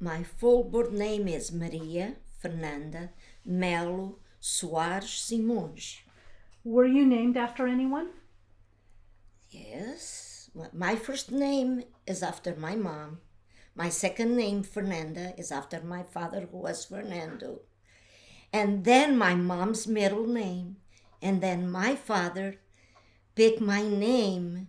My full birth name is Maria Fernanda Melo Soares Simões. Were you named after anyone? Yes. My first name is after my mom. My second name, Fernanda, is after my father, who was Fernando. And then my mom's middle name. And then my father picked my name.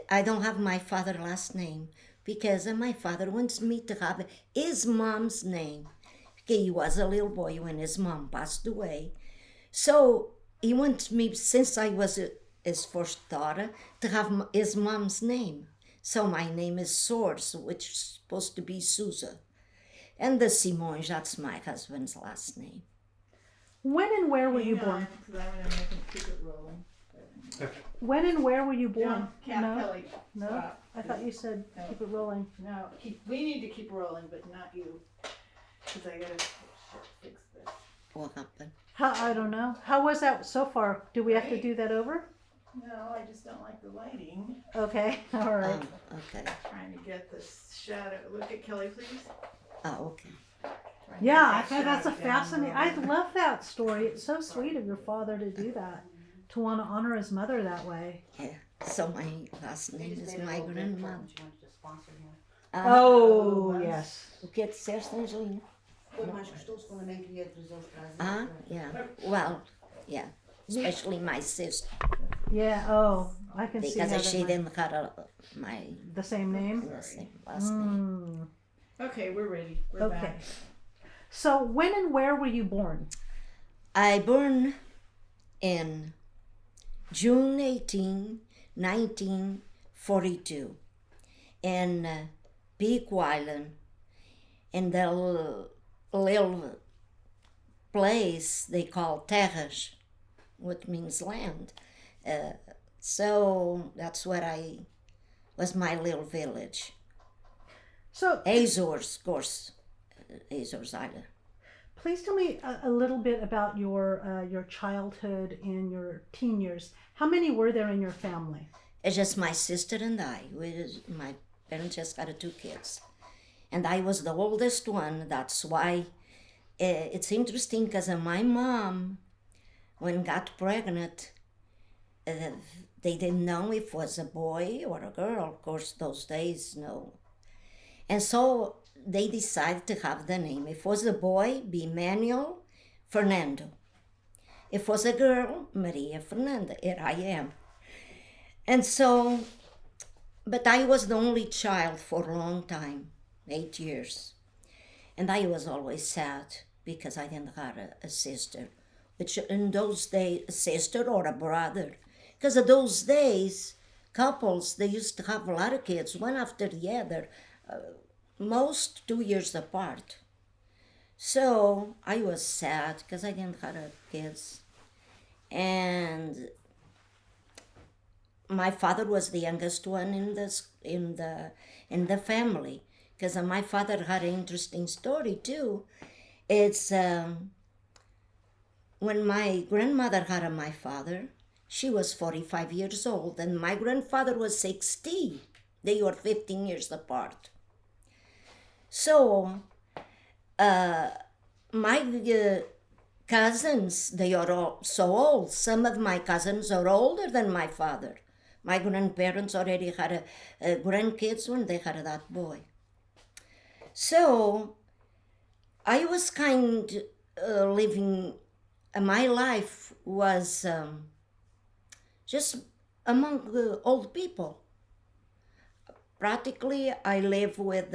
I don't have my father's last name because my father wants me to have his mom's name. Because he was a little boy when his mom passed away. So he wants me, since I was his first daughter, to have his mom's name. So my name is Soares, which is supposed to be Souza. And the Simões, that's my husband's last name. When and where were you born? Because I'm going to make him keep it rolling. When and where were you born? Kelly. No? Stop. I thought you said No. keep it rolling. No, we need to keep rolling, but not you. Because I got to fix this. What happened? I don't know. How was that so far? Do we have to do that over? No, I just don't like the lighting. Okay, all right. Okay. Trying to get this shadow. Look at Kelly, please. Oh, okay. Trying to Yeah, I get think that's a shadow down fascinating. low. I love that story. It's so sweet of your father to do that, to want to honor his mother that way. Yeah. So my last name is my grandmother. Oh, yes. O que é que disseste, Angelina? Foi mais gostoso quando a mãe queria trazer os pratos. Ah, yeah. Well, yeah. Especially my sister. Yeah. Oh, I can see how Because she that didn't have my the same name. the same last name. Okay, we're ready. We're Okay. back. So when and where were you born? I born in June 18, 1942 in Peak Island, in the little place they call terras, which means land. So that's what I was, my little village. So Azores, of course, Azores Island. please tell me a little bit about your childhood and your teen years. How many were there in your family? It's just my sister and I. My parents just got 2 kids. And I was the oldest one. That's why it's interesting, because my mom, when got pregnant, they didn't know if it was a boy or a girl. Of course, those days, no. And so they decided to have the name. If it was a boy, be Manuel Fernando. If it was a girl, Maria Fernanda. Here I am. And so, but I was the only child for a long time, 8 years. And I was always sad because I didn't have a sister, which in those days, a sister or a brother. Because in those days, couples, they used to have a lot of kids, one after the other, most 2 years apart. So I was sad because I didn't have kids. And my father was the youngest one in the family, because my father had an interesting story too. It's when my grandmother had my father, she was 45 years old, and my grandfather was 60. They were 15 years apart. So my cousins, they are all so old. Some of my cousins are older than my father. My grandparents already had grandkids when they had that boy. So I was living, my life was just among old people. Practically, I lived with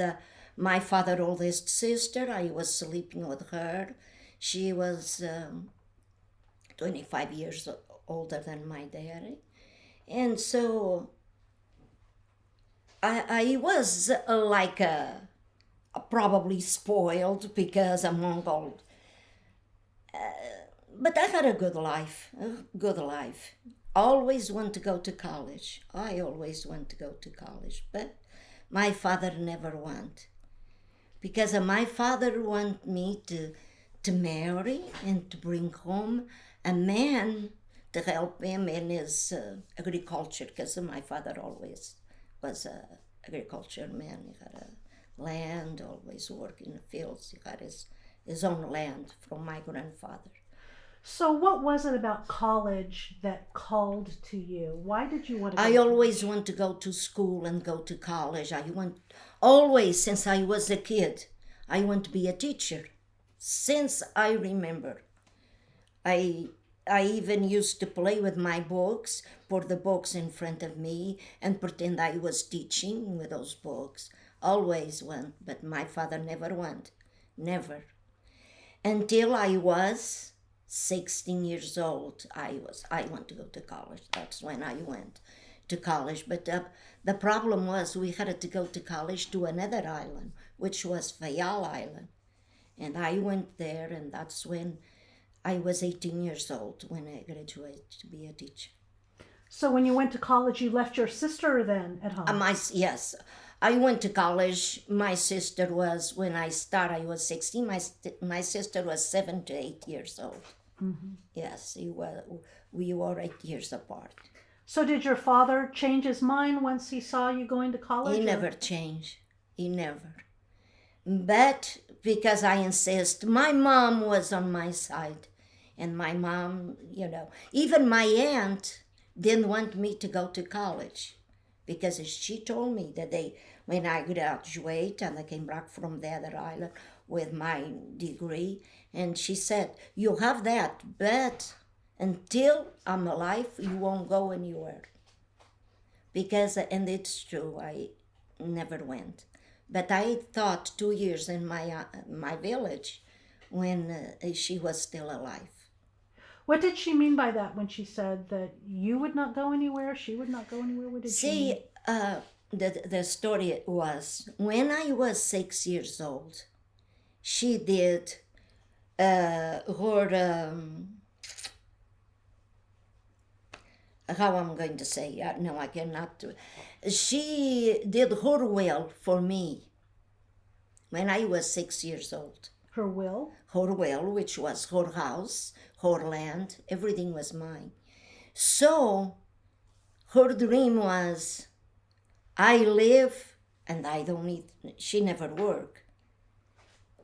my father's oldest sister. I was sleeping with her. She was 25 years older than my daddy. And so I was probably spoiled because among all, but I had a good life. Always want to go to college. I always want to go to college, but my father never want. Because my father want me to marry and to bring home a man to help him in his agriculture, because my father always was a agriculture man. He had land, always work in the fields. He had his own land from my grandfather. So what was it about college that called to you? Why did you want to go I to always want to go to school and go to college. I want, always since I was a kid, I want to be a teacher. Since I remember, I even used to play with my books, put the books in front of me and pretend I was teaching with those books. Always went, but my father never went. Never. Until I was 16 years old, I want to go to college. That's when I went to college. But the problem was we had to go to college to another island, which was Fayal Island. And I went there, and that's when I was 18 years old when I graduated to be a teacher. So when you went to college, you left your sister then at home? Yes, I went to college. My sister was, when I started, I was 16. My sister was 7 to 8 years old. Mm-hmm. Yes, we were 8 years apart. So did your father change his mind once he saw you going to college? He never changed. He never. But because I insist, my mom was on my side. And my mom, even my aunt didn't want me to go to college. Because she told me that when I graduate and I came back from the other island with my degree, and she said, you have that, but until I'm alive, you won't go anywhere. And it's true, I never went. But I taught 2 years in my village when she was still alive. What did she mean by that when she said that you would not go anywhere, she would not go anywhere? What did she mean? The story was, when I was 6 years old, she did her, how I'm going to say, no, I cannot. She did her will for me when I was 6 years old. Her will? Her will, which was her house, her land, everything was mine. So her dream was, I live and I don't need, she never worked.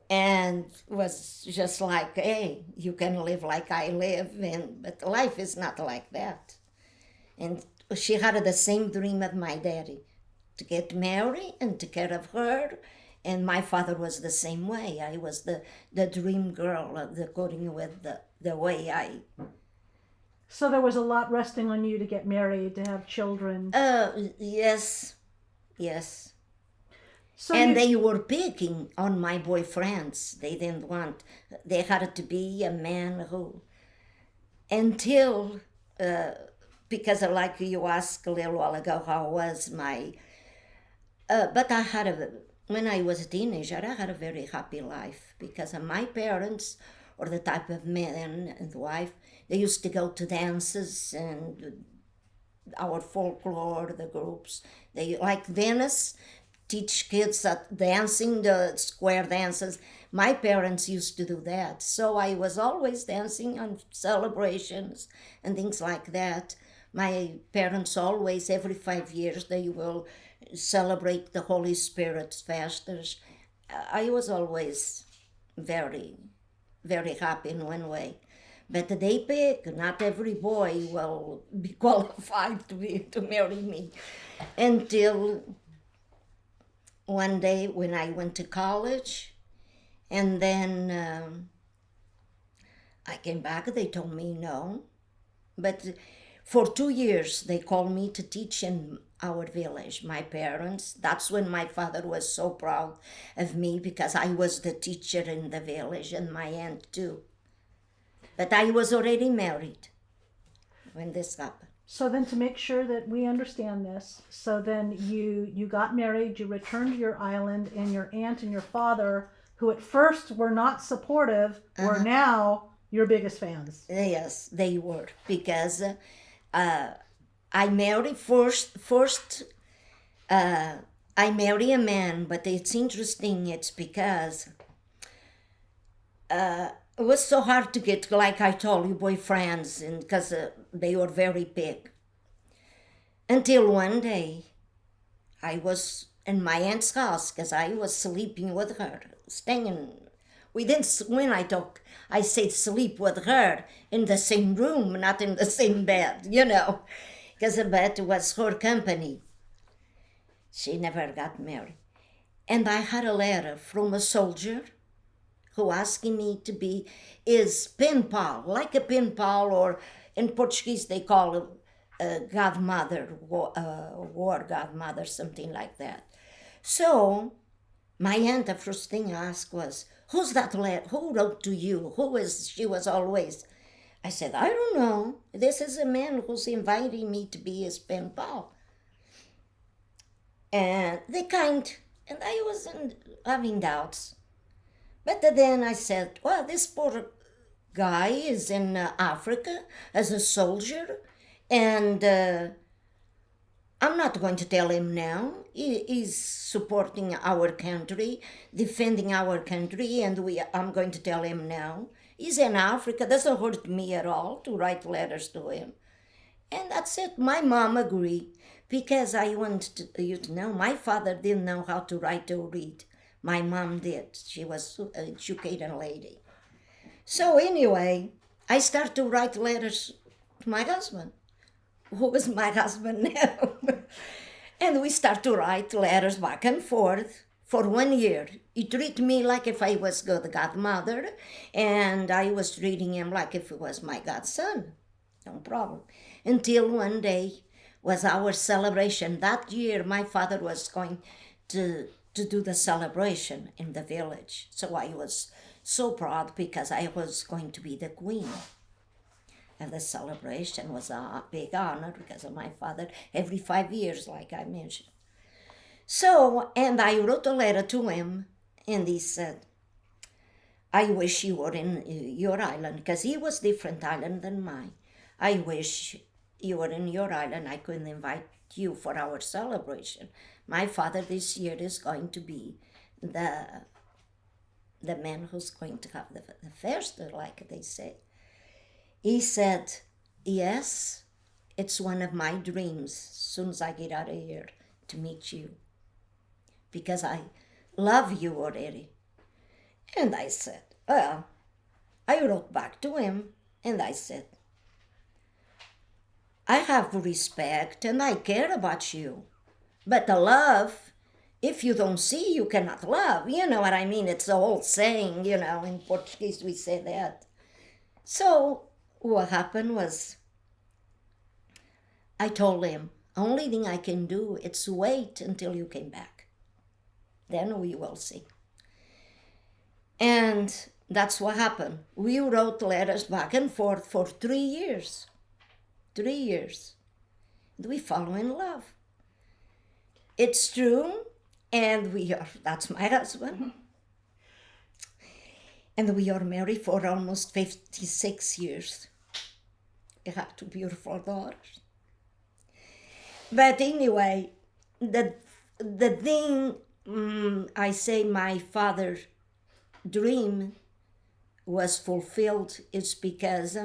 And was just like, hey, you can live like I live, but life is not like that. And she had the same dream as my daddy, to get married and take care of her. And my father was the same way. I was the dream girl, according with the way I... So there was a lot resting on you to get married, to have children. Yes. So and they were picking on my boyfriends. They didn't want... They had to be a man who... Until... because like you asked a little while ago, how was my... but I had when I was a teenager, I had a very happy life because my parents or the type of man and wife, they used to go to dances and our folklore, the groups. They, like Venice, teach kids at dancing, the square dances. My parents used to do that. So I was always dancing on celebrations and things like that. My parents always, every 5 years, they will celebrate the Holy Spirit's feasts. I was always very, very happy in one way. But they pick, not every boy will be qualified to marry me. Until one day when I went to college, and then I came back, they told me no. But for 2 years, they called me to teach in our village, my parents. That's when my father was so proud of me because I was the teacher in the village and my aunt too. But I was already married when this happened. So then to make sure that we understand this, so then you got married, you returned to your island, and your aunt and your father, who at first were not supportive, were now your biggest fans. Yes, they were, because I married first I marry a man, but it's interesting, it's because it was so hard to get, like I told you, boyfriends, and because they were very big. Until one day, I was in my aunt's house because I was sleeping with her, staying. We didn't, when I said sleep with her in the same room, not in the same bed, because the bed was her company. She never got married. And I had a letter from a soldier who asking me to be his pen pal, like a pen pal, or in Portuguese they call it godmother, war godmother, something like that. So my aunt, the first thing I asked was, who's that letter? Who wrote to you? Who is, she was always. I said, I don't know. This is a man who's inviting me to be his pen pal. And and I wasn't having doubts. But then I said, well, this poor guy is in Africa as a soldier, and I'm not going to tell him now. He's supporting our country, defending our country, and I'm going to tell him now. He's in Africa. Doesn't hurt me at all to write letters to him. And that's it. My mom agreed, because I want you to know, my father didn't know how to write or read. My mom did. She was an educated lady. So anyway, I started to write letters to my husband, who is my husband now. And we start to write letters back and forth for 1 year. He treated me like if I was the godmother, and I was treating him like if it was my godson. No problem. Until one day was our celebration. That year, my father was going to do the celebration in the village. So I was so proud because I was going to be the queen. And the celebration was a big honor because of my father every 5 years, like I mentioned. So, and I wrote a letter to him, and he said, I wish you were in your island, because he was different island than mine. I wish you were in your island. I couldn't invite you for our celebration. My father this year is going to be the man who's going to have the first, like they say. He said, yes, it's one of my dreams, as soon as I get out of here, to meet you, because I love you already. And I said, well, I wrote back to him, and I said, I have respect and I care about you. But the love, if you don't see, you cannot love. You know what I mean? It's the old saying, in Portuguese we say that. So what happened was, I told him, only thing I can do is wait until you came back. Then we will see. And that's what happened. We wrote letters back and forth for 3 years. 3 years. And we fall in love. It's true, and that's my husband. And we are married for almost 56 years. We have 2 beautiful daughters. But anyway, the thing, I say my father's dream was fulfilled is because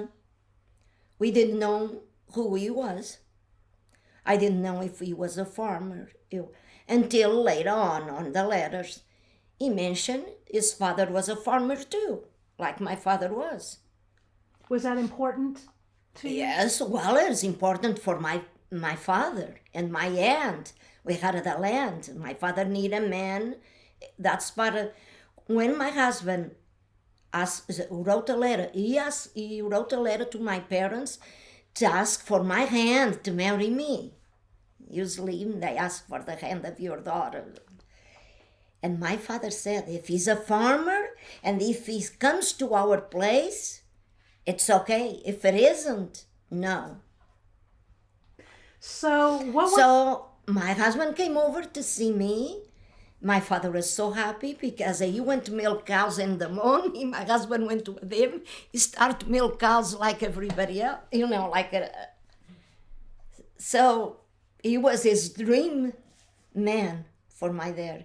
we didn't know who he was. I didn't know if he was a farmer until later on the letters. He mentioned his father was a farmer too, like my father was. Was that important to you? Yes, well, it's important for my father and my aunt. We had the land. My father needed a man. That's part of, when my husband wrote a letter, he wrote a letter to my parents to ask for my hand to marry me. Usually they ask for the hand of your daughter. And my father said, if he's a farmer and if he comes to our place, it's okay. If it isn't, no. So my husband came over to see me. My father was so happy because he went to milk cows in the morning. My husband went with him. He started milk cows like everybody else, So he was his dream man for my dad.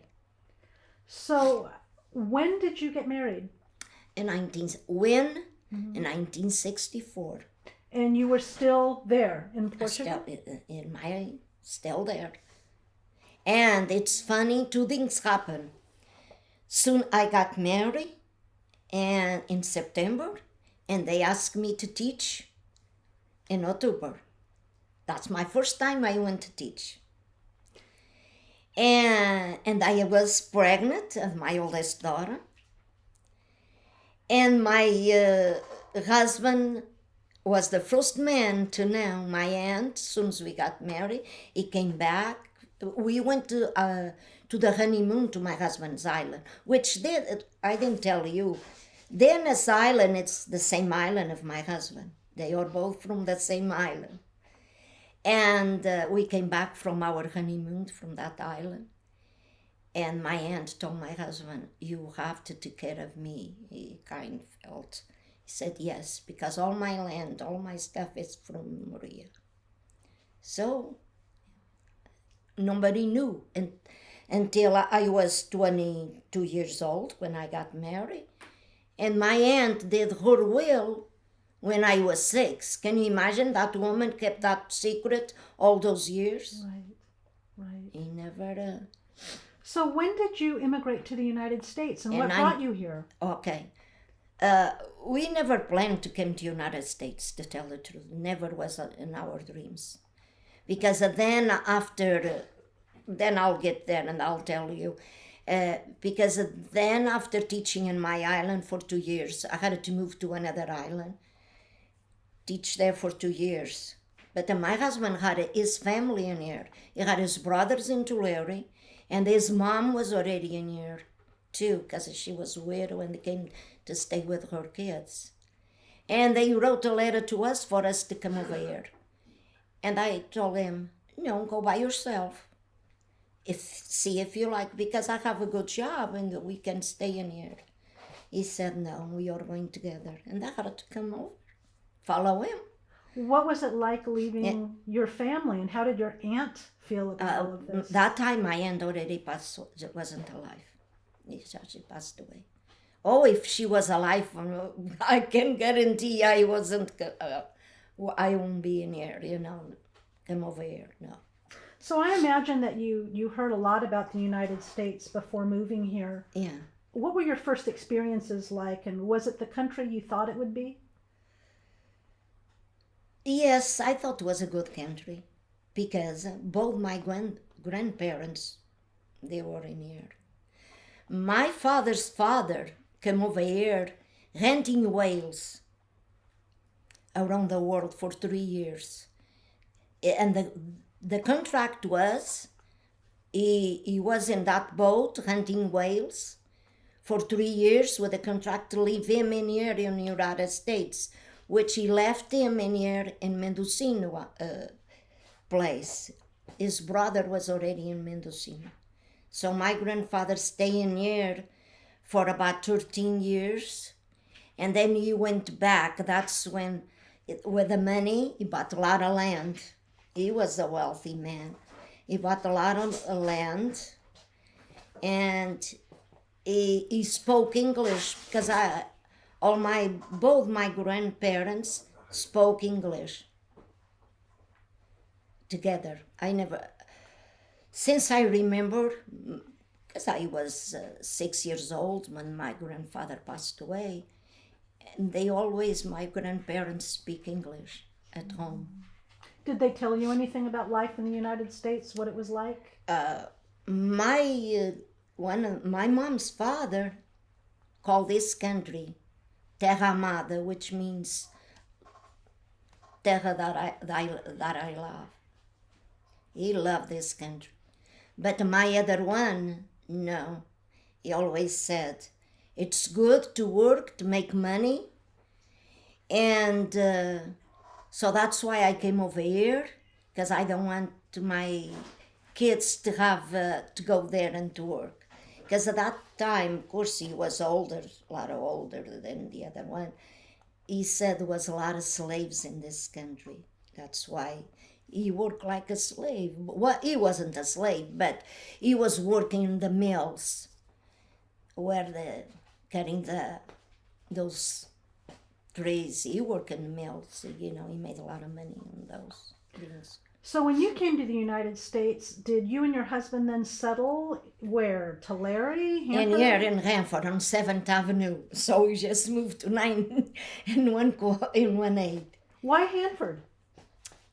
So when did you get married? In 1964. And you were still there in Portugal? Still there. And it's funny, two things happen. Soon I got married and in September, and they asked me to teach in October. That's my first time I went to teach. And I was pregnant of my oldest daughter. And my husband was the first man to know. My aunt, as soon as we got married, he came back. We went to the honeymoon to my husband's island, which I didn't tell you. Dennis Island, it's the same island of my husband. They are both from the same island. And we came back from our honeymoon from that island. And my aunt told my husband, you have to take care of me. He kind of felt. He said, yes, because all my land, all my stuff is from Maria. So nobody knew until I was 22 years old when I got married. And my aunt did her will when I was 6. Can you imagine that woman kept that secret all those years? Right. He never... So when did you immigrate to the United States, and what brought you here? Okay. We never planned to come to United States, to tell the truth. Never was in our dreams. Because then I'll get there and I'll tell you. Because then after teaching in my island for 2 years, I had to move to another island. Teach there for 2 years. But my husband had his family in here. He had his brothers in Tulare, and his mom was already in here too, because she was a widow and came to stay with her kids. And they wrote a letter to us for us to come over here. And I told him, no, go by yourself. See if you like, because I have a good job and we can stay in here. He said, no, we are going together. And I had to come over. Follow him. What was it like leaving your family, and how did your aunt feel about all of this? That time my aunt already wasn't alive. She passed away. Oh, if she was alive, I can guarantee I won't be in here, come over here, no. So I imagine that you heard a lot about the United States before moving here. Yeah. What were your first experiences like, and was it the country you thought it would be? Yes, I thought it was a good country because both my grandparents, they were in here. My father's father came over here renting whales around the world for 3 years. And the contract was, he was in that boat hunting whales for 3 years with a contract to leave him in here in the United States, which he left him in here in Mendocino place. His brother was already in Mendocino. So my grandfather stayed in here for about 13 years. And then he went back. That's when, with the money, he bought a lot of land. He was a wealthy man. He bought a lot of land. And he spoke English because both my grandparents spoke English together. Since I remember, because I was 6 years old when my grandfather passed away, and my grandparents speak English at home. Did they tell you anything about life in the United States, what it was like? My mom's father called this country Terra Amada, which means terra that I love. He loved this country. But my other one, no. He always said, it's good to work, to make money. And so that's why I came over here, because I don't want my kids to have to go there and to work. Because at that time, of course, he was older, a lot older than the other one. He said there was a lot of slaves in this country. That's why he worked like a slave. Well, he wasn't a slave, but he was working in the mills where cutting those trees. He worked in the mills, he made a lot of money on those things. So when you came to the United States, did you and your husband then settle where? Tulare? And Hanford? here in Hanford on 7th Avenue. So we just moved to 9 and 1/8. Why Hanford?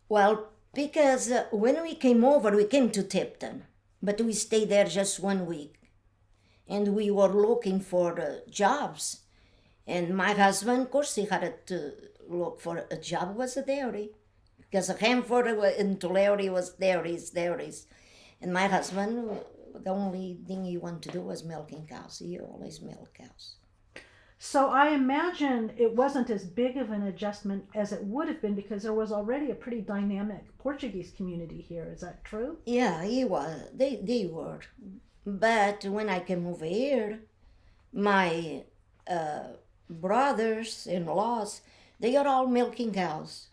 Well, because when we came over, we came to Tipton, but we stayed there just 1 week. And we were looking for jobs. And my husband, of course, he had to look for a job, was a dairy. Because Hanford and Tulare was dairies. And my husband, the only thing he wanted to do was milking cows. He always milked cows. So I imagine it wasn't as big of an adjustment as it would have been because there was already a pretty dynamic Portuguese community here. Is that true? Yeah, he was. They were. But when I came over here, my brothers-in-laws, they are all milking cows.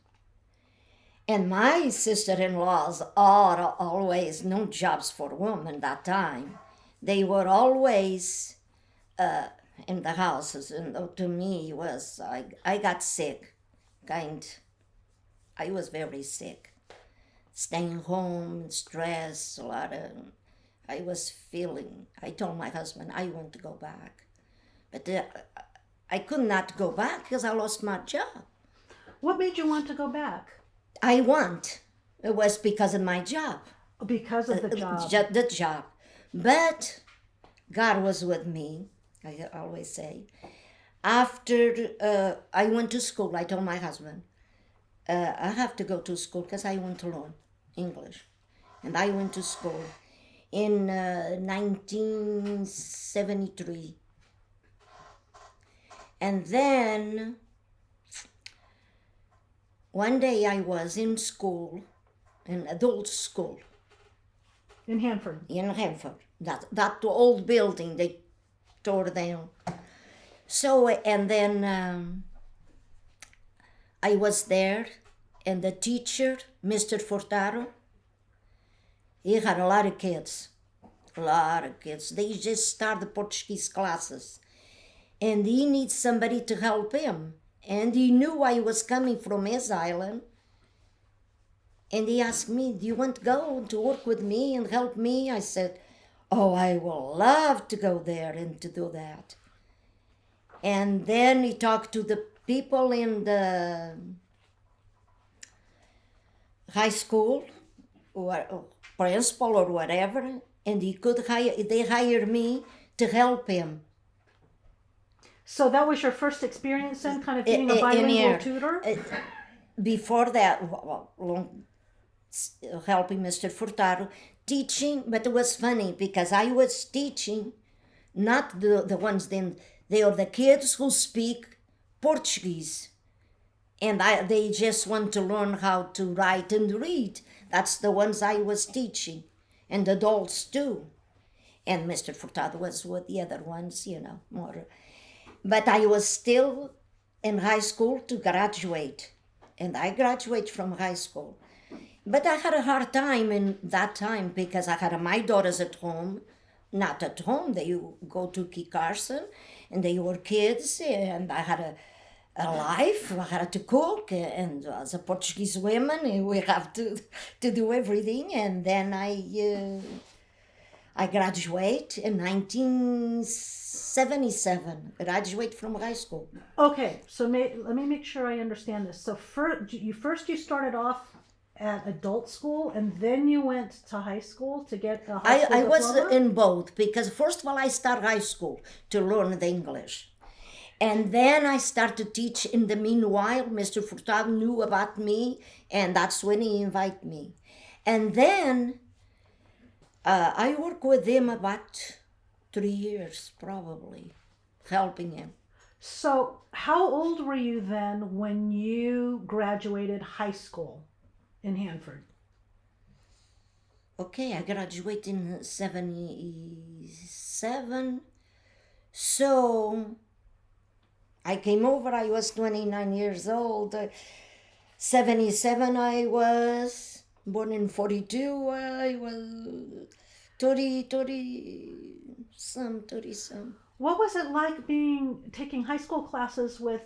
And my sister-in-laws are always no jobs for women that time. They were always in the houses. And to me was, I got sick, I was very sick. Staying home, stress, a lot of, I told my husband I want to go back. But I could not go back because I lost my job. What made you want to go back? It was because of my job. Because of the job. The job. But God was with me, I always say. After I went to school, I told my husband, I have to go to school because I want to learn English. And I went to school in 1973. And then one day I was in school, in adult school. In Hanford. In Hanford. That old building they tore down. So, and then I was there, and the teacher, Mr. Furtado, he had a lot of kids. They just started Portuguese classes. And he needs somebody to help him. And he knew I was coming from his island. And he asked me, do you want to go to work with me and help me? I said, oh, I will love to go there and to do that. And then he talked to the people in the high school, or principal or whatever, and they hired me to help him. So that was your first experience then, kind of being a bilingual tutor? Before that, helping Mr. Furtado, teaching, but it was funny because I was teaching, not the ones then, they are the kids who speak Portuguese. And they just want to learn how to write and read. That's the ones I was teaching. And adults too. And Mr. Furtado was with the other ones, more. But I was still in high school to graduate. And I graduated from high school. But I had a hard time in that time because I had my daughters at home. Not at home, they go to Key Carson, and they were kids, and I had a life. I had to cook, and as a Portuguese woman, we have to do everything. And then I graduate in 1977. Graduate from high school. Okay, so let me make sure I understand this. So you started off at adult school, and then you went to high school to get a high school I was diploma? in both, because first of all I started high school to learn the English. And then I started to teach. In the meanwhile, Mr. Furtado knew about me, and that's when he invited me. And then I worked with him about 3 years, probably, helping him. So how old were you then when you graduated high school in Hanford? Okay, I graduated in 77. So I came over, I was 29 years old. 77 I was, born in 42, I was 30 some. What was it like taking high school classes with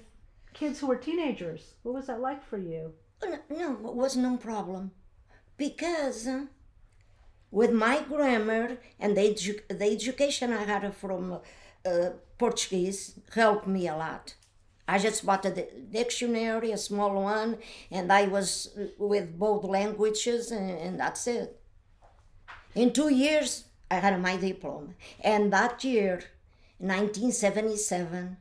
kids who were teenagers? What was that like for you? No, it was no problem. because with my grammar and the education I had from Portuguese helped me a lot. I just bought a dictionary, a small one, and I was with both languages, and that's it. In 2 years, I had my diploma. And that year, 1977,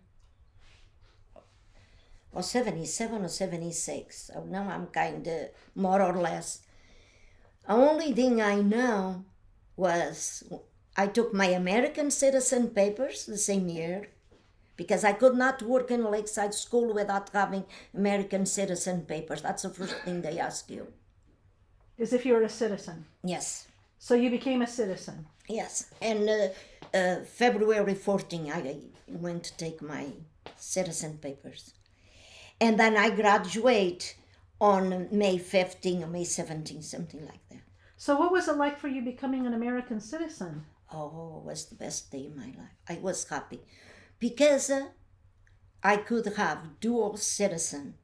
or 77 or 76, so now I'm kind of more or less. The only thing I know was I took my American citizen papers the same year, because I could not work in a lakeside school without having American citizen papers. That's the first thing they ask you. As if you were a citizen. Yes, So you became a citizen. yes. And February 14, I went to take my citizen papers. And then I graduate on May 15 or May 17, something like that. So what was it like for you becoming an American citizen? Oh, it was the best day of my life. I was happy because I could have dual citizen.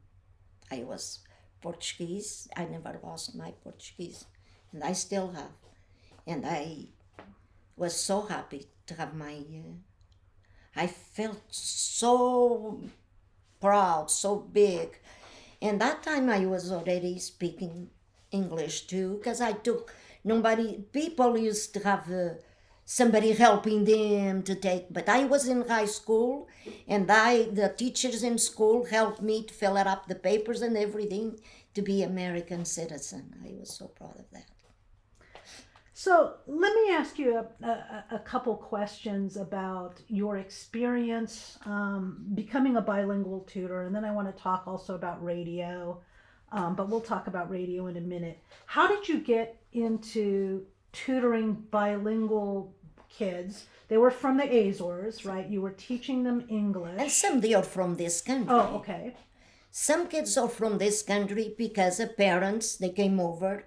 I was Portuguese. I never lost my Portuguese, and I still have. And I was so happy to have my. I felt so proud, so big. And that time I was already speaking English too, because people used to have somebody helping them to take, but I was in high school, and the teachers in school helped me to fill up the papers and everything to be American citizen. I was so proud of that. So let me ask you a couple questions about your experience becoming a bilingual tutor, and then I want to talk also about radio, but we'll talk about radio in a minute. How did you get into tutoring bilingual kids? They were from the Azores, right? You were teaching them English. And some they are from this country. Oh, okay. Some kids are from this country because the parents, they came over,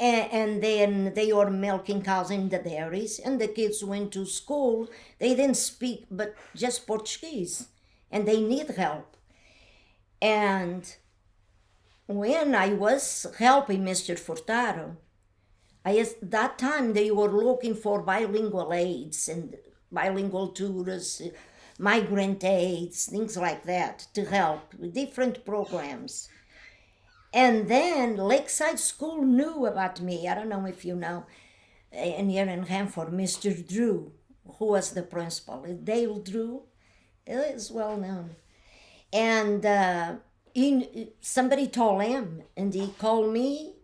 and then they are milking cows in the dairies, and the kids went to school. They didn't speak but just Portuguese, and they need help. And when I was helping Mr. Furtado, that time they were looking for bilingual aides and bilingual tutors, migrant aides, things like that, to help with different programs. And then Lakeside School knew about me. I don't know if you know, in here in Hanford, Mr. Drew, who was the principal. Dale Drew is well known. And somebody told him, and he called me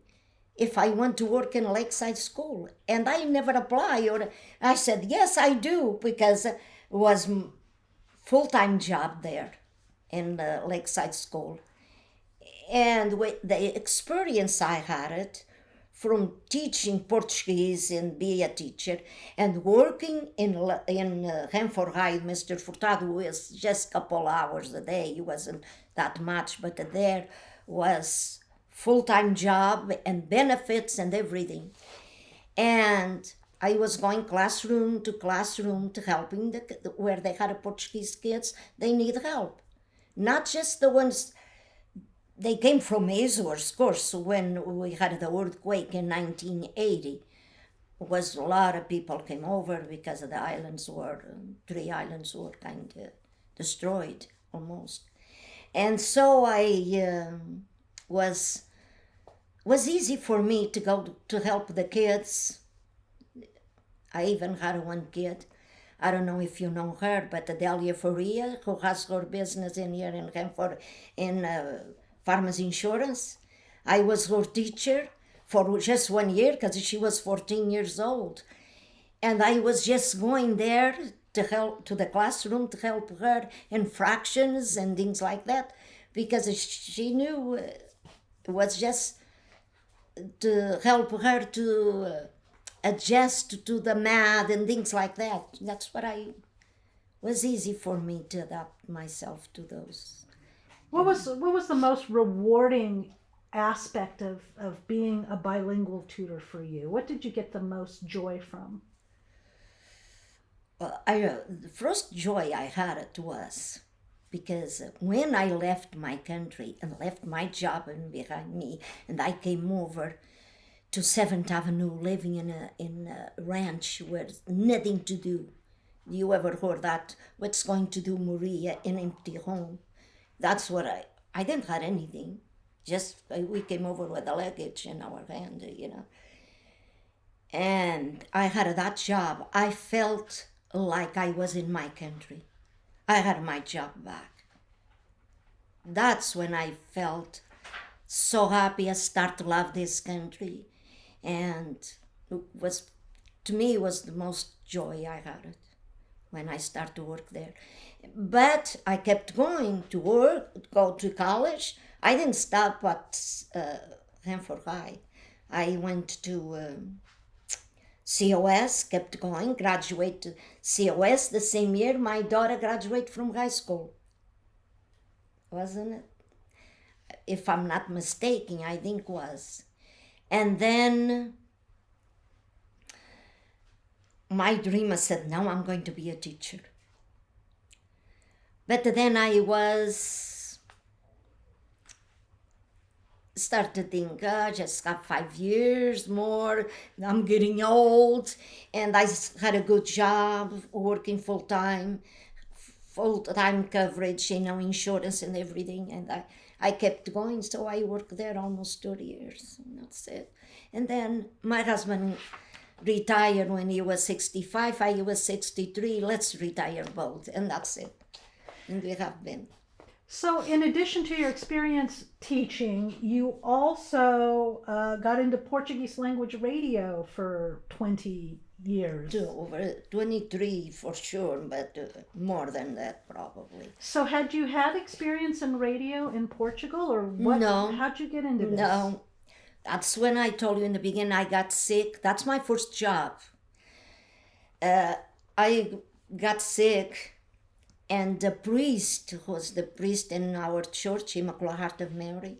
if I want to work in Lakeside School. And I never applied. Or I said, yes, I do, because it was full-time job there in Lakeside School. And with the experience I had it from teaching Portuguese and be a teacher and working in Hanford High, Mr. Furtado was just a couple hours a day. It wasn't that much, but there was full-time job and benefits and everything. And I was going classroom to helping where they had Portuguese kids. They need help. Not just the ones. They came from Azores, of course, when we had the earthquake in 1980. Was a lot of people came over because the islands were, 3 islands were kind of destroyed almost. And so I was easy for me to go to help the kids. I even had one kid. I don't know if you know her, but Delia Faria, who has her business in here in Hanford in Farmers Insurance. I was her teacher for just 1 year because she was 14 years old. And I was just going there to help to the classroom to help her in fractions and things like that, because she knew it was just to help her to adjust to the math and things like that. That's what was easy for me to adapt myself to those. What was the most rewarding aspect of being a bilingual tutor for you? What did you get the most joy from? The first joy I had it was because when I left my country and left my job behind me and I came over to 7th Avenue, living in a ranch with nothing to do. You ever heard that? What's going to do Maria in empty home? That's what I didn't have anything. Just we came over with the luggage in our hand, And I had that job. I felt like I was in my country. I had my job back. That's when I felt so happy. I started to love this country. And to me, it was the most joy I had it when I started to work there. But I kept going to work, go to college. I didn't stop at Hanford High. I went to COS, kept going, graduated COS the same year my daughter graduated from high school. Wasn't it? If I'm not mistaken, I think was. And then my dream, I said, no, I'm going to be a teacher. But then I started to think, I just got 5 years more, I'm getting old, and I had a good job, working full-time coverage, insurance and everything, and I kept going, so I worked there almost 30 years, and that's it. And then my husband retired when he was 65, I was 63, let's retire both, and that's it. And we have been. So in addition to your experience teaching, you also got into Portuguese language radio for 20 years. Over 23 for sure, but more than that probably. So had you had experience in radio in Portugal, or what? No. How'd you get into this? No, that's when I told you in the beginning I got sick. That's my first job. I got sick, and the priest, who was the priest in our church, Immaculate Heart of Mary,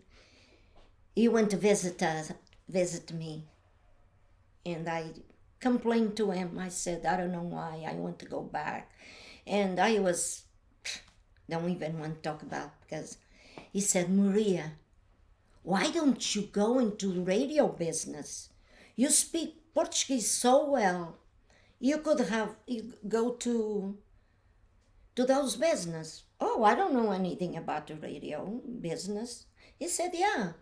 he went to visit me, and I complained to him. I said, I don't know why, I want to go back. And I don't even want to talk about, because he said, Maria, why don't you go into the radio business? You speak Portuguese so well. You could go to those business. Oh, I don't know anything about the radio business. He said, yeah,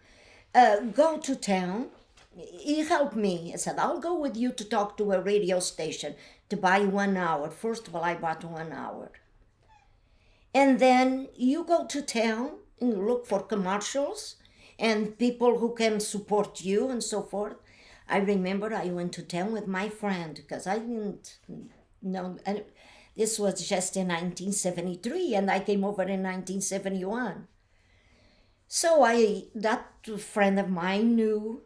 go to town. He helped me. He said, I'll go with you to talk to a radio station to buy 1 hour. First of all, I bought 1 hour. And then you go to town and look for commercials and people who can support you and so forth. I remember I went to town with my friend because I didn't know. And this was just in 1973 and I came over in 1971. So that friend of mine knew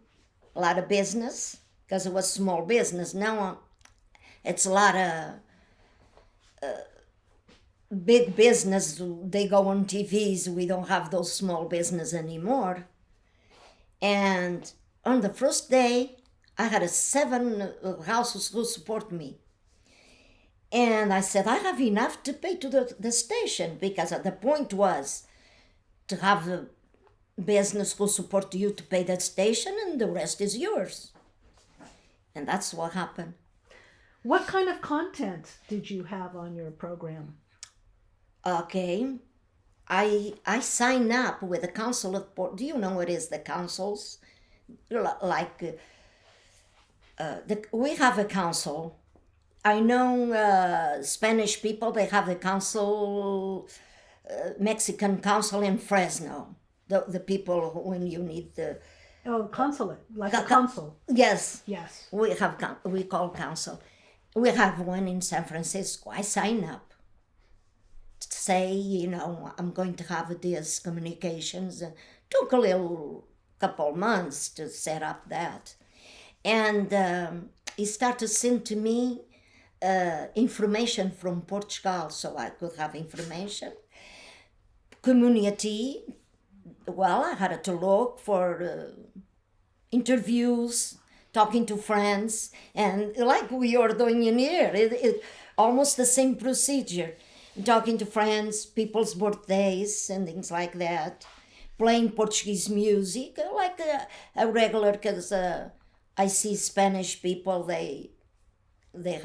a lot of business because it was small business. Now it's a lot of big business. They go on TVs. We don't have those small business anymore. And on the first day, I had 7 houses who support me. And I said, I have enough to pay to the station, because at the point was to have the business who support you to pay that station and the rest is yours. And that's what happened. What kind of content did you have on your program? Okay. I signed up with the Council of Port. Do you know what is the councils? Like, we have a council. I know Spanish people, they have the council, Mexican council in Fresno. The people when you need the... Oh, consulate, like a consul. Yes. Yes. We call council. We have one in San Francisco. I sign up. Say, I'm going to have these communications. Took a couple months to set up that. And he started to send to me information from Portugal, so I could have information. Community, well, I had to look for interviews, talking to friends, and like we are doing in here, it almost the same procedure. Talking to friends, people's birthdays and things like that. Playing Portuguese music, like a regular, because I I see Spanish people, they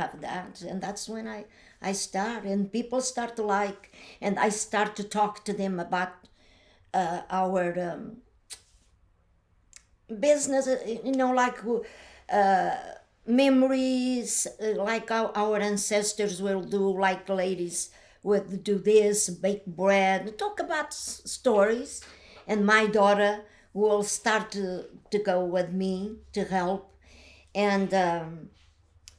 have that, and that's when I start, and people start to like, and I start to talk to them about our business, like memories, like our ancestors will do, like ladies would do this, bake bread, talk about stories, and my daughter will start to go with me to help, and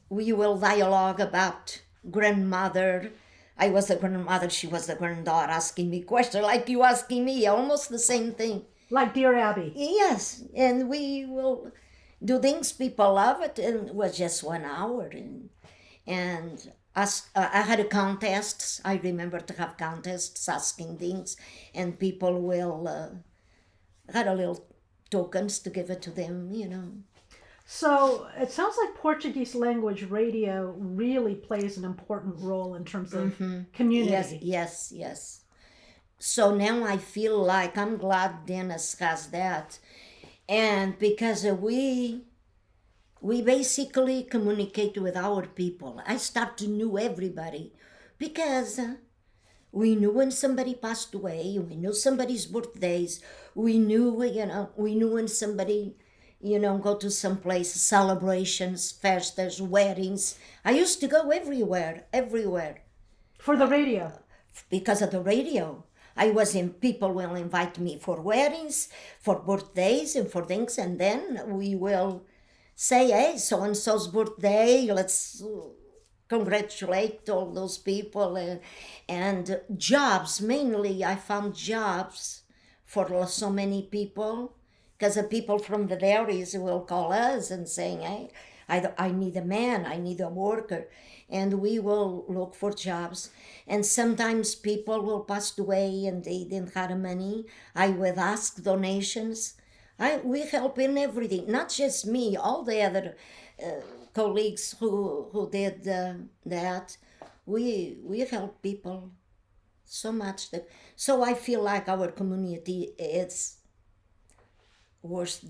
we will dialogue about grandmother. I was the grandmother, she was the granddaughter, asking me questions like you asking me, almost the same thing. Like Dear Abby. Yes, and we will do things. People love it, and it was just 1 hour, and I had a contest. I remember to have contests asking things, and people will had a little tokens to give it to them. So it sounds like Portuguese language radio really plays an important role in terms of community. Yes. So now I feel like I'm glad Dennis has that, and because we basically communicate with our people. I start to know everybody because we knew when somebody passed away. We knew somebody's birthdays. We knew when somebody, go to some place, celebrations, festas, weddings. I used to go everywhere. For the radio. Because of the radio. People will invite me for weddings, for birthdays, and for things, and then we will say, hey, so-and-so's birthday, let's congratulate all those people. And jobs, mainly I found jobs for so many people, because the people from the areas will call us and saying, hey, I need a man, I need a worker, and we will look for jobs. And sometimes people will pass away and they didn't have money. I would ask donations. We help in everything, not just me, all the other colleagues who did that. We help people so much. So I feel like our community is worse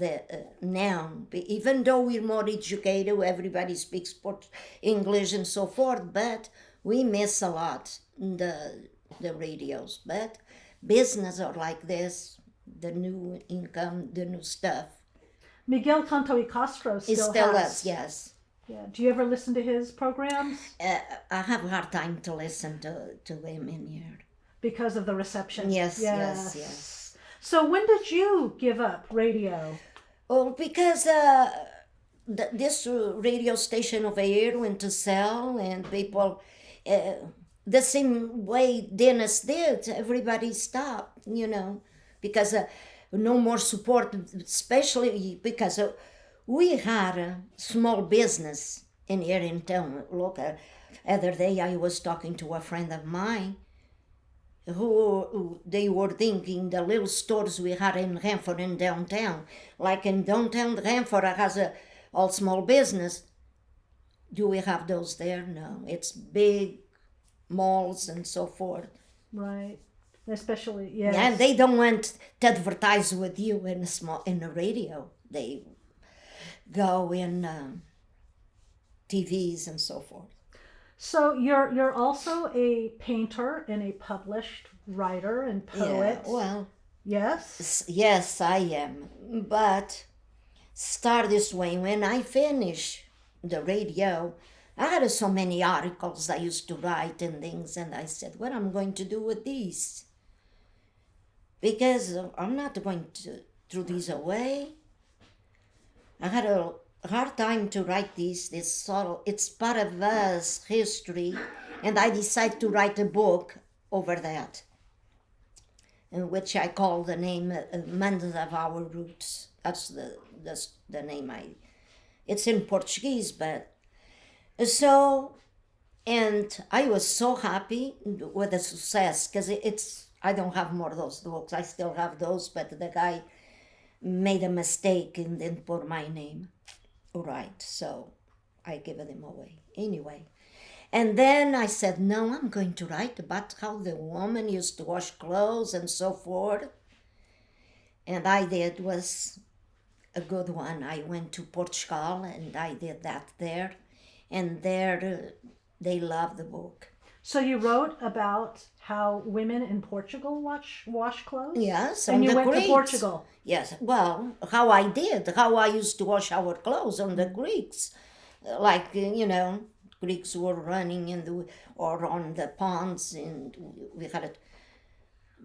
now. Even though we're more educated, everybody speaks English and so forth, but we miss a lot the radios. But business are like this, the new income, the new stuff. Miguel Canto y Castro still has. Yes. Yeah. Do you ever listen to his programs? I have a hard time to listen to him in here. Because of the reception. Yes. So when did you give up radio? Oh, because this radio station over here went to sell, and people, the same way Dennis did, everybody stopped, because no more support, especially because we had a small business in here in town. Look, other day I was talking to a friend of mine who they were thinking the little stores we had in Hanford in downtown. Like in downtown Hanford has a all small business. Do we have those there? No. It's big malls and so forth. Right. Especially, yes. And they don't want to advertise with you in a radio. They go in TVs and so forth. So you're also a painter and a published writer and poet. Yeah, well, yes, I am. But start this way. When I finish the radio, I had so many articles I used to write and things, and I said, what am I going to do with these? Because I'm not going to throw these away. I had a hard time to write these. It's part of us history, and I decided to write a book over that, in which I call the name "Months of Our Roots." That's the name it's in Portuguese, but so, and I was so happy with the success, because I don't have more of those books. I still have those, but the guy made a mistake and didn't put my name right, so I gave them away anyway. And then I said, no, I'm going to write about how the woman used to wash clothes and so forth. And I did was a good one. I went to Portugal and I did that there. And there they love the book. So you wrote about how women in Portugal wash clothes? Yes, And on you the went Greeks. to Portugal. Yes, well, how I used to wash our clothes on the Greeks. Like, Greeks were running or on the ponds, and we had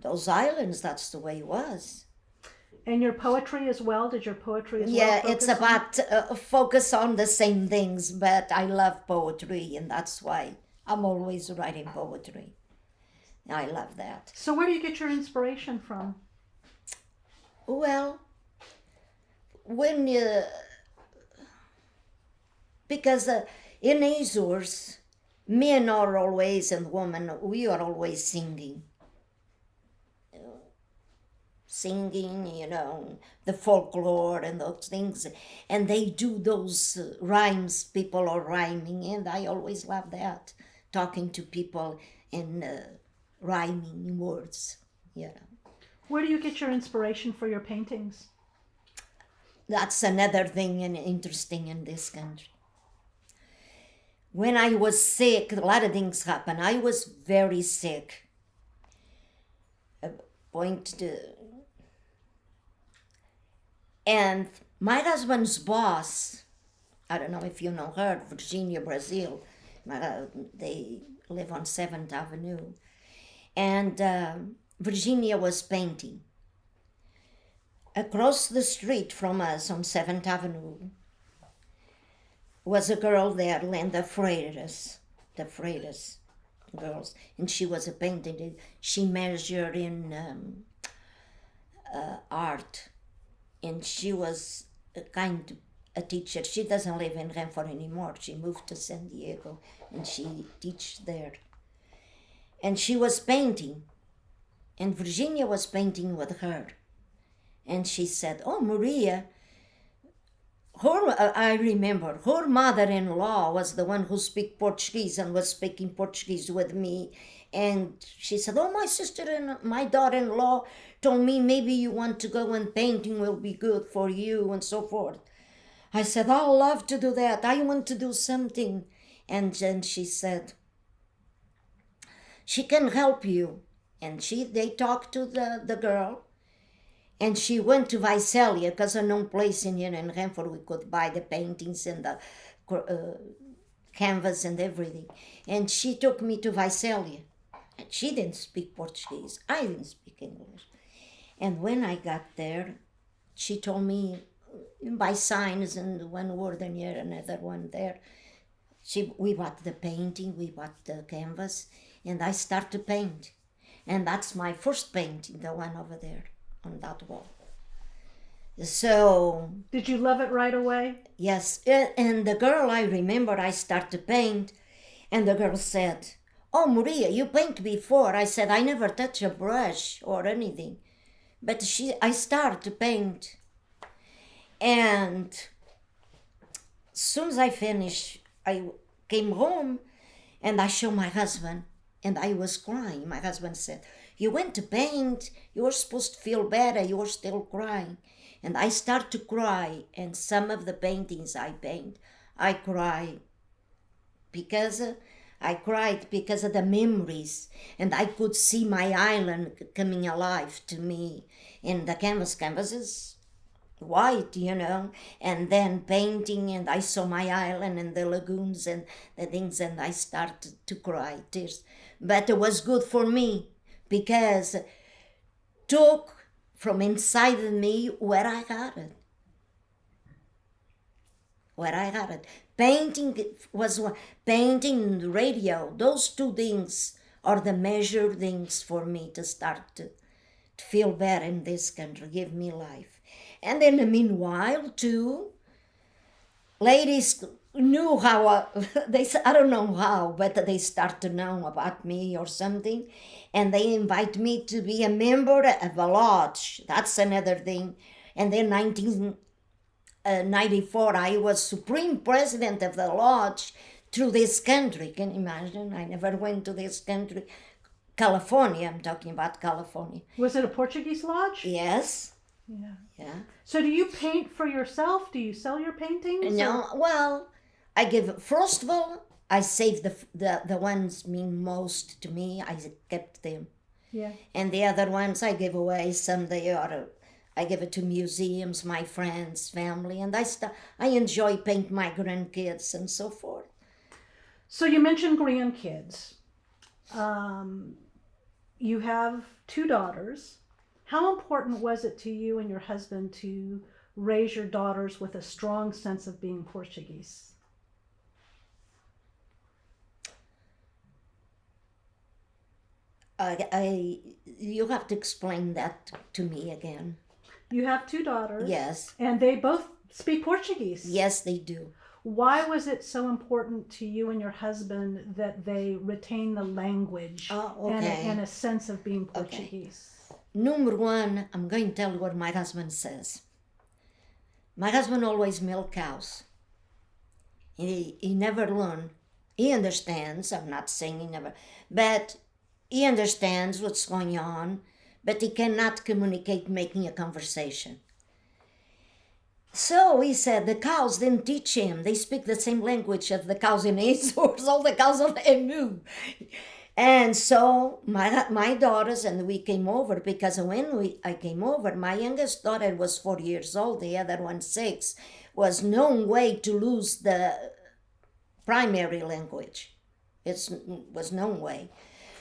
those islands, that's the way it was. And your poetry as well? Did your poetry as well Yeah, focus it's on- about focus on the same things, but I love poetry, and that's why I'm always writing poetry. I love that. So where do you get your inspiration from? Well, when because in Azores, men are always and women, we are always singing. Singing, the folklore and those things. And they do those rhymes, people are rhyming, and I always love that, talking to people and rhyming words, Where do you get your inspiration for your paintings? That's another thing and interesting in this country. When I was sick, a lot of things happened. I was very sick. And my husband's boss, I don't know if you know her, Virginia, Brazil, they live on 7th Avenue. And Virginia was painting. Across the street from us on 7th Avenue was a girl there, Linda Freitas, the Freitas girls, and she was a painter. She majored in art, and she was a teacher. She doesn't live in Renfort anymore. She moved to San Diego, and she teaches there. And she was painting, and Virginia was painting with her. And she said, "Oh, Maria," I remember, her mother-in-law was the one who spoke Portuguese and was speaking Portuguese with me. And she said, "Oh, my sister and my daughter-in-law told me maybe you want to go and painting will be good for you," and so forth. I said, "I'll love to do that. I want to do something." And then she said, "She can help you." And they talked to the girl. And she went to Visalia, because there's no place in here in Renfort we could buy the paintings and the canvas and everything. And she took me to Visalia. And she didn't speak Portuguese. I didn't speak English. And when I got there, she told me by signs, and one word in here, another one there. We bought the painting, we bought the canvas, and I started to paint. And that's my first painting, the one over there on that wall. So... Did you love it right away? Yes, and the girl, I remember I started to paint, and the girl said, "Oh, Maria, you paint before." I said, "I never touch a brush or anything." But I started to paint. And as soon as I finished, I came home, and I showed my husband, and I was crying. My husband said, "You went to paint, you were supposed to feel better, you were still crying." And I start to cry, and some of the paintings I paint, I cry because of the memories, and I could see my island coming alive to me. And the canvas is white, and then painting, and I saw my island and the lagoons and the things, and I started to cry tears. But it was good for me, because it took from inside of me where I got it. Painting was one. Painting and radio, those two things are the major things for me to start to feel better in this country, give me life. And in the meanwhile, too, ladies knew how, I don't know how, but they start to know about me or something, and they invite me to be a member of a lodge. That's another thing. And then 1994, I was supreme president of the lodge through this country. Can you imagine? I never went to this country. California, I'm talking about California. Was it a Portuguese lodge? Yes. Yeah. Yeah. So do you paint for yourself? Do you sell your paintings? No, well, I give, first of all, I save the ones mean most to me. I kept them. Yeah. And the other ones I give away someday, or I give it to museums, my friends, family, and I enjoy paint my grandkids and so forth. So you mentioned grandkids. You have 2 daughters. How important was it to you and your husband to raise your daughters with a strong sense of being Portuguese? You have to explain that to me again. You have 2 daughters. Yes, And they both speak Portuguese. yes, they do. Why was it so important to you and your husband that they retain the language and a sense of being Portuguese? Number one, I'm going to tell you what my husband says. My husband always milk cows. He never learned. He understands, I'm not saying he never, but he understands what's going on, but he cannot communicate making a conversation. So he said the cows didn't teach him. They speak the same language as the cows in Azores, all the cows of the knew. And so my daughters and we came over, because when I came over, my youngest daughter was 4 years old, the other one 6, was no way to lose the primary language. It was no way.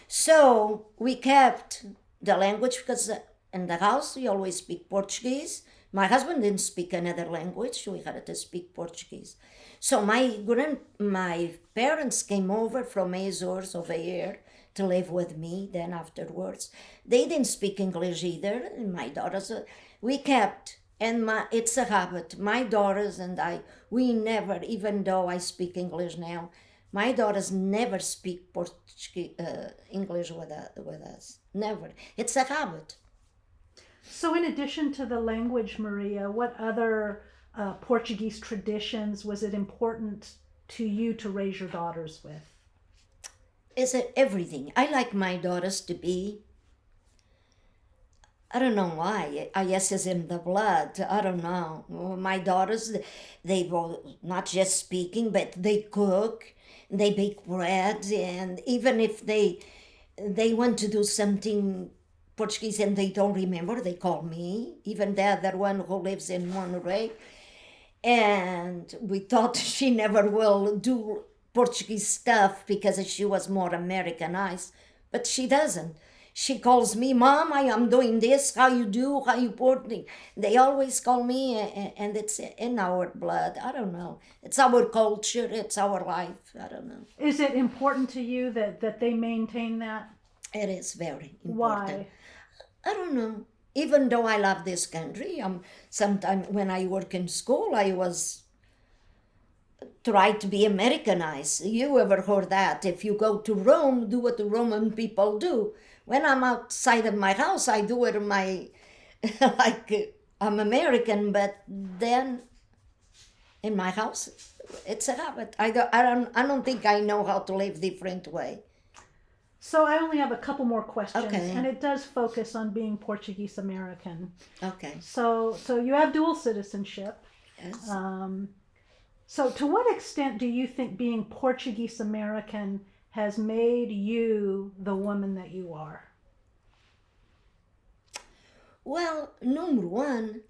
So we kept the language, because in the house we always speak Portuguese. My husband didn't speak another language, we had to speak Portuguese. So my parents came over from Azores over here to live with me. Then afterwards, they didn't speak English either. And my daughters, we kept, and it's a habit. My daughters and I, we never, even though I speak English now, my daughters never speak English with us. Never. It's a habit. So in addition to the language, Maria, what other Portuguese traditions was it important to you to raise your daughters with? Is it everything? I like my daughters to be, I don't know why, I guess it's in the blood, I don't know. My daughters, they were not just speaking, but they cook, they bake bread, and even if they want to do something Portuguese and they don't remember, they call me. Even the other one who lives in Monterey, and we thought she never will do Portuguese stuff because she was more Americanized, but she doesn't. She calls me, Mom, I am doing this, how you do, how you Portuguese. They always call me, and it's in our blood. I don't know. It's our culture, it's our life. I don't know. Is it important to you that they maintain that? It is very important. Why? I don't know. Even though I love this country, sometimes when I work in school, I was try to be Americanized. You ever heard that? If you go to Rome, do what the Roman people do. When I'm outside of my house, I do it like I'm American, but then in my house, it's a habit. I don't think I know how to live different way. So I only have a couple more questions, Okay. and it does focus on being Portuguese American. Okay. So you have dual citizenship. Yes. So to what extent do you think being Portuguese American has made you the woman that you are? Well, number one,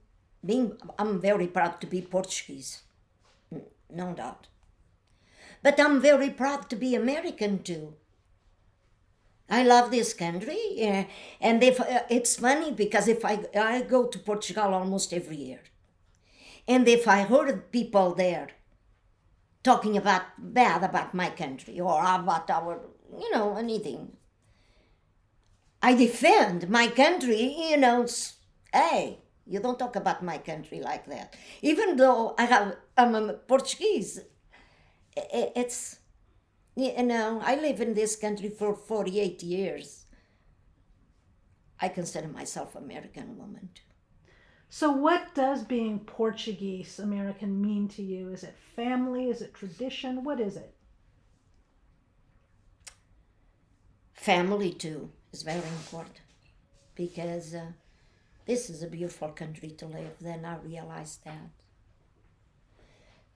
I'm very proud to be Portuguese, no doubt. But I'm very proud to be American too. I love this country, and it's funny because if I go to Portugal almost every year, and if I heard people there talking bad about my country or about our, anything, I defend my country, hey, you don't talk about my country like that. Even though I'm a Portuguese, it's, I live in this country for 48 years. I consider myself American woman too. So what does being Portuguese American mean to you? Is it family? Is it tradition? What is it? Family too is very important because this is a beautiful country to live. Then I realized that.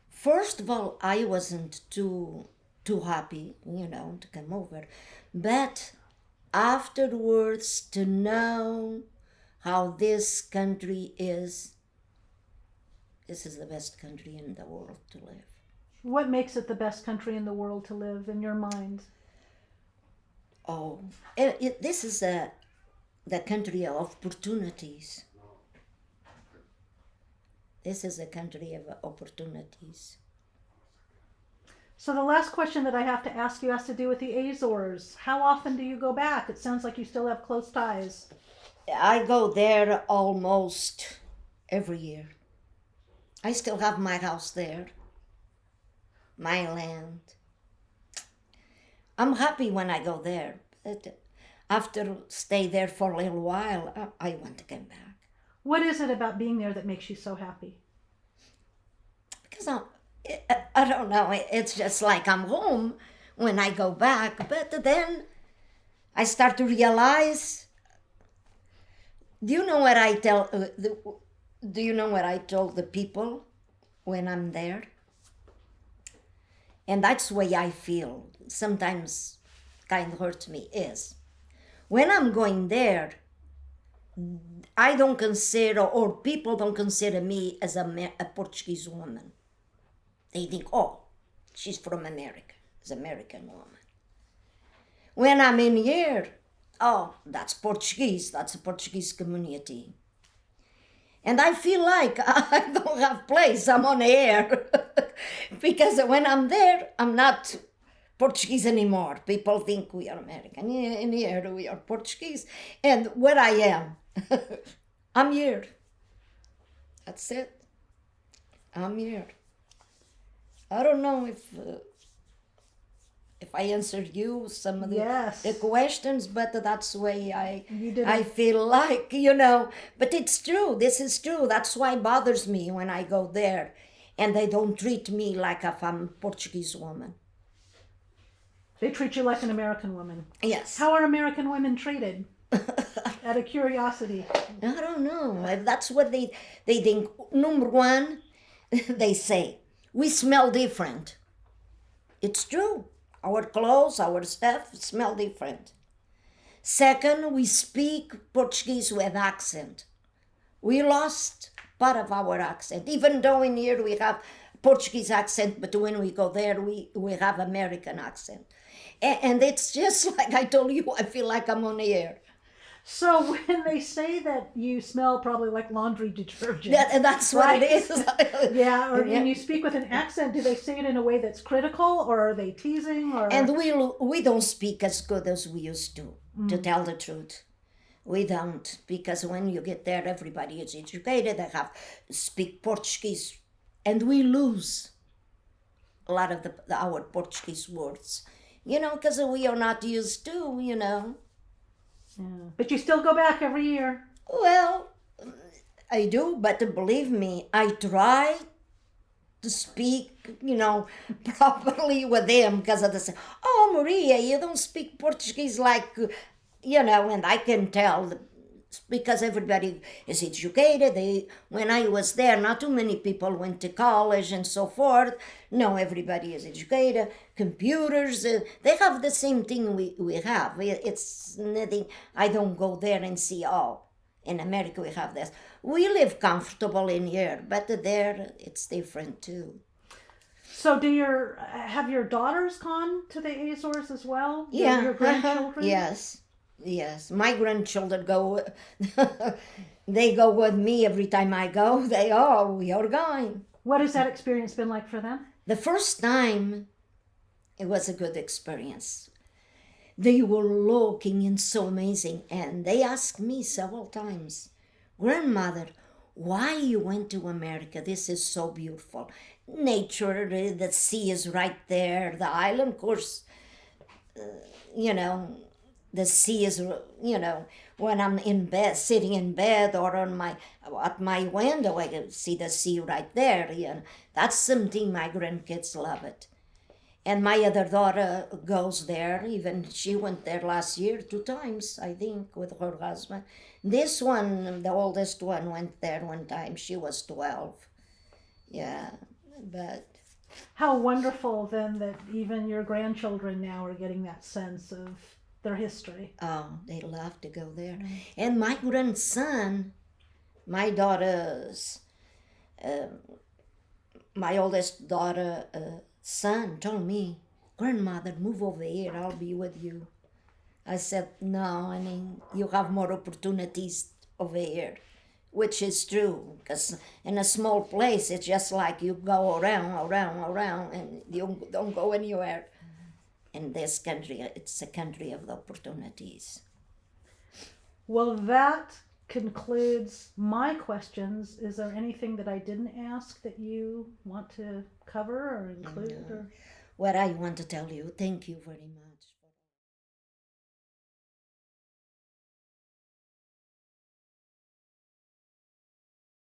First of all, I wasn't too happy, to come over. But afterwards, to know how this country is, this is the best country in the world to live. What makes it the best country in the world to live in your mind? Oh, this is the country of opportunities. This is a country of opportunities. So the last question that I have to ask you has to do with the Azores. How often do you go back? It sounds like you still have close ties. I go there almost every year. I still have my house there, my land. I'm happy when I go there, but after stay there for a little while, I want to come back. What is it about being there that makes you so happy? Because I don't know, it's just like I'm home when I go back, but then I start to realize, do you know what I told the people when I'm there? And that's the way I feel. Sometimes kind of hurts me is, when I'm going there, I don't consider, or people don't consider me as a Portuguese woman. They think, oh, she's from America, it's an American woman. When I'm in here, oh, that's Portuguese, that's a Portuguese community. And I feel like I don't have place, I'm on air. Because when I'm there, I'm not Portuguese anymore. People think we are American. In here, we are Portuguese. And where I am, I'm here. That's it. I'm here. I don't know if I answered you some of the questions, but that's the way I feel like, but it's true. This is true. That's why it bothers me when I go there and they don't treat me like if I'm a Portuguese woman. They treat you like an American woman. Yes. How are American women treated? Out of curiosity. I don't know. That's what they think. Number one, they say, we smell different. It's true. Our clothes, our stuff smell different. Second, we speak Portuguese with accent. We lost part of our accent. Even though in here we have Portuguese accent, but when we go there, we have American accent. And it's just like I told you, I feel like I'm on the air. So when they say that you smell probably like laundry detergent. That's what it is. Yeah, and you speak with an accent, do they say it in a way that's critical, or are they teasing? Or? And we don't speak as good as we used to tell the truth. We don't, because when you get there, everybody is educated, they speak Portuguese, and we lose a lot of our Portuguese words, because we are not used to, Yeah. But you still go back every year. Well, I do, but believe me, I try to speak, properly with them, because they say, oh, Maria, you don't speak Portuguese like, and I can tell because everybody is educated. When I was there, not too many people went to college and so forth. No, everybody is educated. Computers, they have the same thing we have. It's nothing. I don't go there and see, oh, in America we have this. We live comfortable in here, but there it's different too. So have your daughters gone to the Azores as well? Yeah. Your grandchildren? Yes, my grandchildren go, they go with me every time I go. We are going. What has that experience been like for them? The first time, it was a good experience. They were looking and so amazing, and they asked me several times, Grandmother, why you went to America? This is so beautiful. Nature, the sea is right there, the island, of course, the sea is, when I'm in bed, sitting in bed or at my window, I can see the sea right there. That's something my grandkids love it. And my other daughter goes there. Even she went there last year 2 times, I think, with her husband. This one, the oldest one, went there one time. She was 12. Yeah, but How wonderful then that even your grandchildren now are getting that sense of their history. oh, they love to go there. And my grandson, my daughter's, my oldest daughter, son told me, "Grandmother, move over here. I'll be with you." I said, "No, I mean, you have more opportunities over here," which is true, because in a small place, it's just like you go around, and you don't go anywhere. In this country, it's a country of opportunities. Well, that concludes my questions. Is there anything that I didn't ask that you want to cover or include? What I want to tell you, thank you very much.